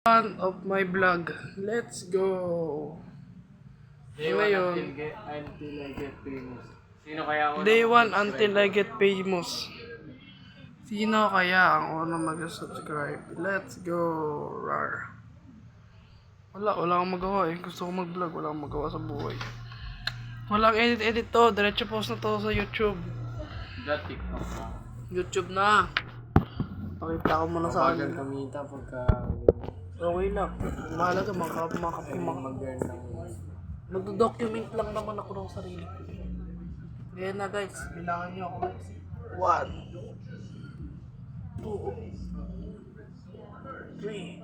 One of my vlog. Let's go. Day 1 Ngayon, until I get famous. Sino kaya ako day 1 until I get famous. Sino kaya ang unang mag-subscribe? Let's go. Rar. Wala akong magawa eh. Gusto ko mag-vlog. Wala akong magawa sa buhay. Walang edit to. Diretso post na to sa YouTube. TikTok na. YouTube na. Pakita ko muna sa Mabagal kanila. kumita pagka Okay lang. Mahalaga mag-earn ng Nagdo-document lang naman ako ng sarili ko. Ngayon na guys, bilangan niyo ako guys. 1 2 3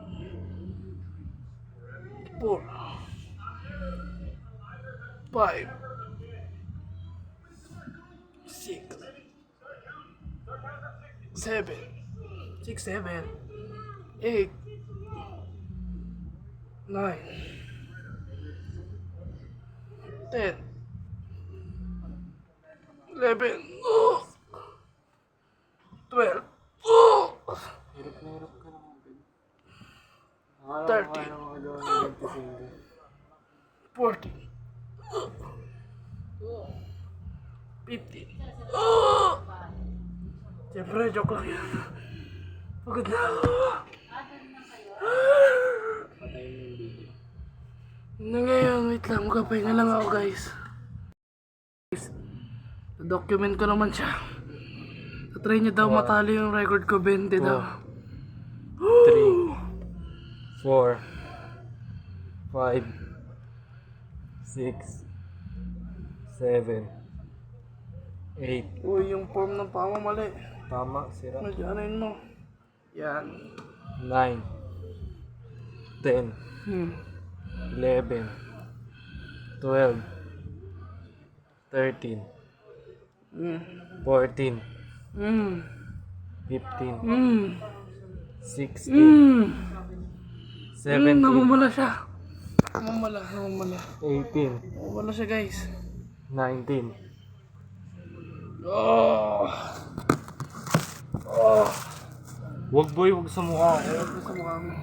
4 5 6 7 8 9 10 11 12 hirap na hirap ka naman. 13 14 15 Siyempre, joke lang yan. Pagod na ako. Patayin mo yung video. Na ngayon, wait lang. Magpapahinga lang ako guys. Document ko naman siya. Try niya daw matalo yung record ko, 20 daw. 3 4 5 6 7 8 Uy, yung form ng pama mali. Tama, sira. Ano mo? Yan. 9 10 Hmm. 11 12 13 Hmm. 14 Hmm. 15 Hmm. 16 Hmm. 17 Namumula siya. Namumula. 18 Namumula siya guys. 19 Oh. Wag boy, wag sa mukha. Ayaw ko sa mukha mo.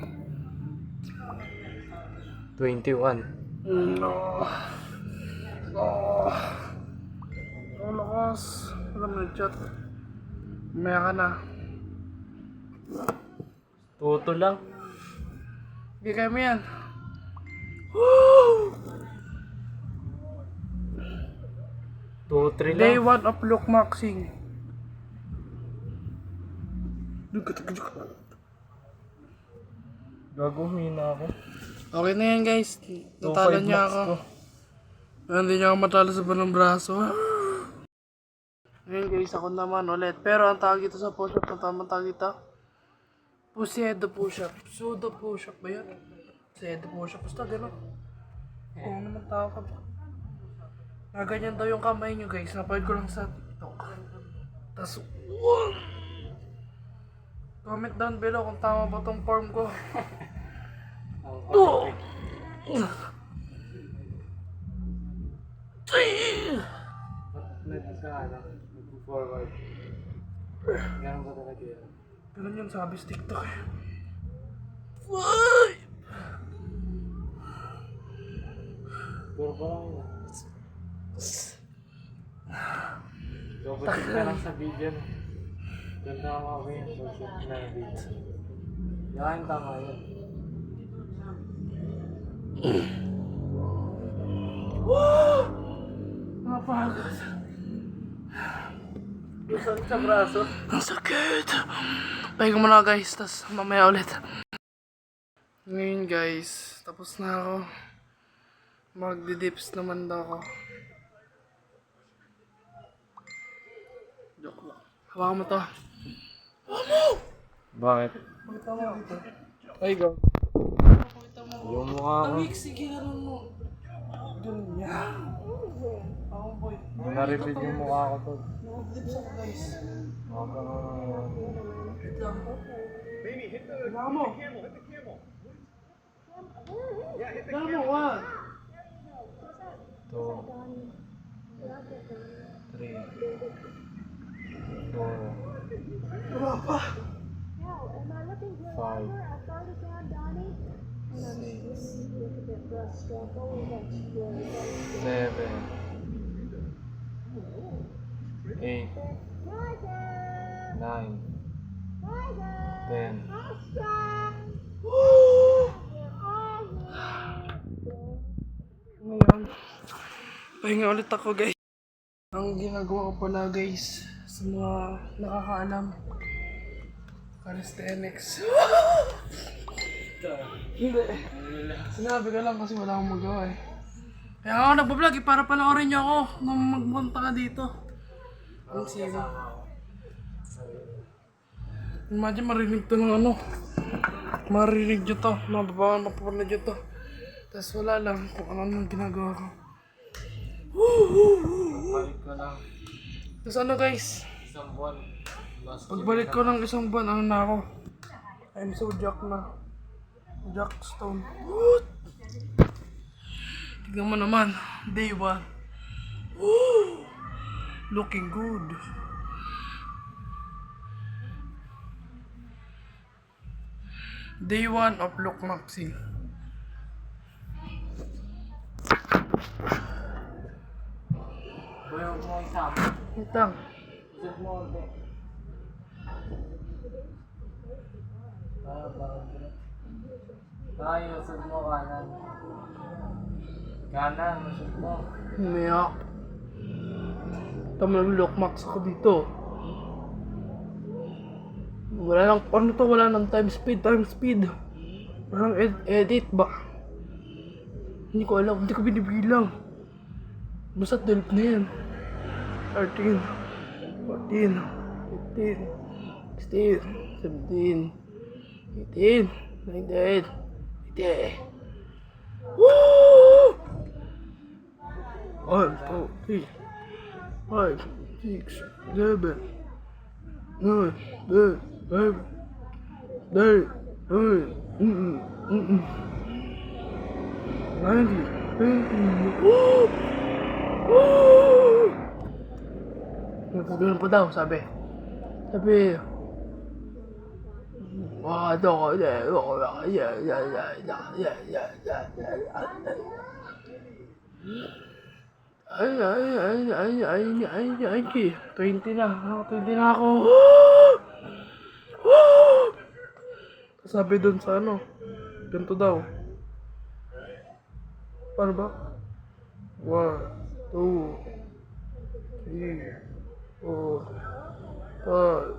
21 No. Oh. Ang lakas. Alam mo nag-chat. Maya ka na. Toto lang. Hindi kaya mo yan. Woo! 2, 3 Day lang. 1 of look maxing. Gagawin na ako. Okay na yan guys. Natalo 2.5 niya max ako. ko. Hindi niya ako matalo sa banang braso. Ngayon guys, ako naman ulit. Pero ang tawag ito sa push-up, ang tamang tawag ito, Pseudo push-up. Pseudo push-up ba yan? Pseudo push-up. Basta gano'n. Kung naman tao ka ba? Ganyan daw yung kamay nyo guys. Napahid ko lang sa TikTok. Tapos, comment down below kung tama ba tong form ko. Nag-forward. Ganun ba talaga yun? Ganun yun sabi sa TikTok eh. Pero parang yun. Double check na lang sa video. Ganda ang ako yun. Double check na yung video. Yan, tama yun. Napagod. Gusto sa braso. Ang sakit. Pahinga muna guys, tas mamaya ulit. Ngayon guys, tapos na ako. Magdi-dips naman daw ako. Joke lang. Hawakan mo to. Bakit? Pakita mo dito. Ay, go. Pakita mo. Yung mukha ko. Tawik, sige ganun mo. Ganyan. Ako boy. Narinig yung mukha ko to. Nag-dips ako guys. Habang Wait lang. Hawakan mo. Hawakan mo, one. 2 3 4 Wala pa. 5 7, 8, 9, 10. Ngayon, pahinga ulit ako guys. Ang ginagawa ko pala guys, sa mga nakakaalam, calisthenics. Hindi. Sinabi ko lang kasi wala akong magawa eh. Kaya ako nagbablog eh, para panoorin niyo ako nung magpunta ka dito. Ang sino. Imagine marinig to ng ano. Marinig nyo to. Mapapanood nyo to. Tapos wala lang kung ano nang ginagawa ko. Balik ko lang. Tapos ano guys, Isang buwan. pagbalik ko ng isang buwan, ano na ako. I'm so jack na. Jack Stone. What? Tignan mo naman. Day 1. Looking good. Day 1 of Look Maxi. Boy, huwag mo isama. Itang. Isip mo ulit. Tayo, usap mo kanan. Kanan, usap mo. Umiyak. Tama ng Look Max ako dito. Wala lang, ano to, wala nang time speed. Walang edit ba? Hindi ko alam, hindi ko binibilang. Basta 12 na yan. 13, 14, 15, 16, 17, 18, 19, 20. Woo! 1, 2, 3, 5, 6, 7, 9, 10, 11, 12, 90, 20. Woo! Woo! Nagpupunan po daw, sabi. Ano ko ay, 20 na. 20 na ako. Sabi dun sa ano, ganito daw. Paano ba? 1, 2, 3, 4, 5,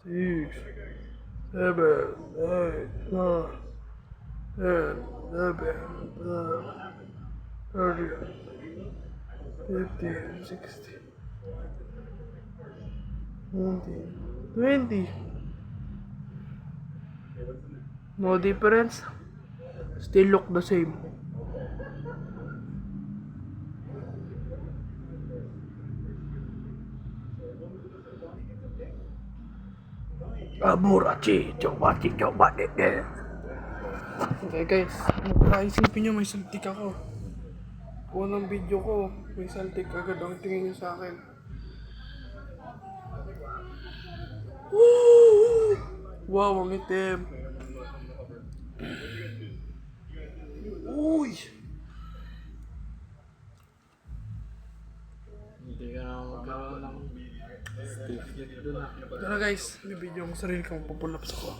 6, 7, 8, 9, 10, 11, 12, 13, 15, 16, 19, 20. No difference. Still look the same. Aburachi, coba deh. Okay guys, naisipin nyo may saltik ako. Unang video ko, may saltik agad ang tingin nyo sa akin. Woo! Wow, ang itim. Uy! Hindi ka na magkaroon ng stiff dun ah. Tara guys, may video ang sarili kong papulaps ako.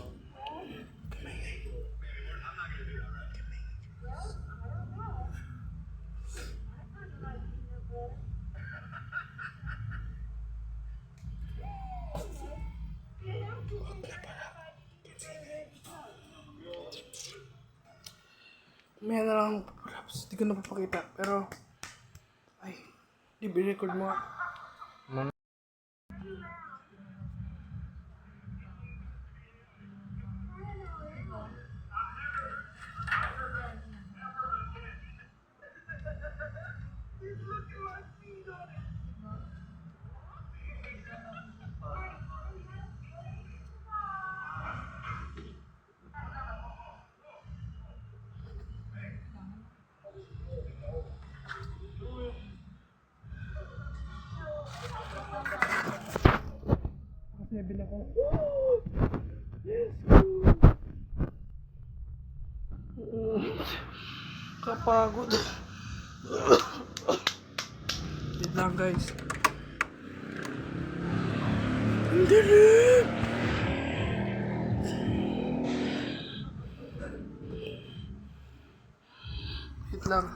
May na lang akong papulaps. Hindi ko na papakita. Pero, ay, i-record mo. Level ako. Yes! Kapagod. Wait lang guys. Ang dilim! Wait lang.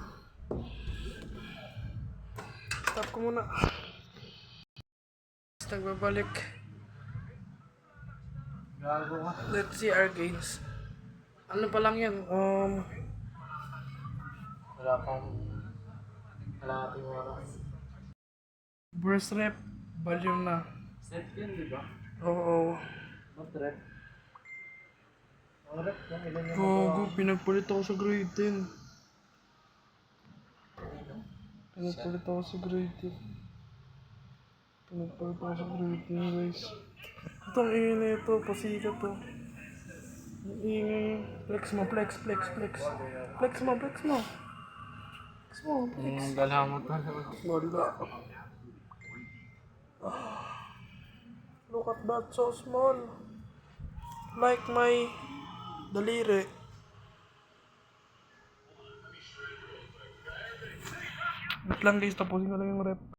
Stop ko muna. Nagbabalik. Gago ka. Let's see our gains. Ano pa lang yan? Wala pang kalahating oras. Burst rep. Volume na. Set yun, di ba? Oo. What rep? Ang rep kung ilan yung Gogo, pinagpalit ako sa grade 10. Pinagpalit ako sa grade 10. Pinagpalit ako sa grade 10 guys. Ito ang ingay na ito, pasikat to. Ang ingay. Flex mo, flex, flex, flex. Flex mo, flex mo. Flex mo, flex. dala mo to. Wala. Look at that, so small. Like my daliri. Wait lang guys, tapusin ko lang yung rep.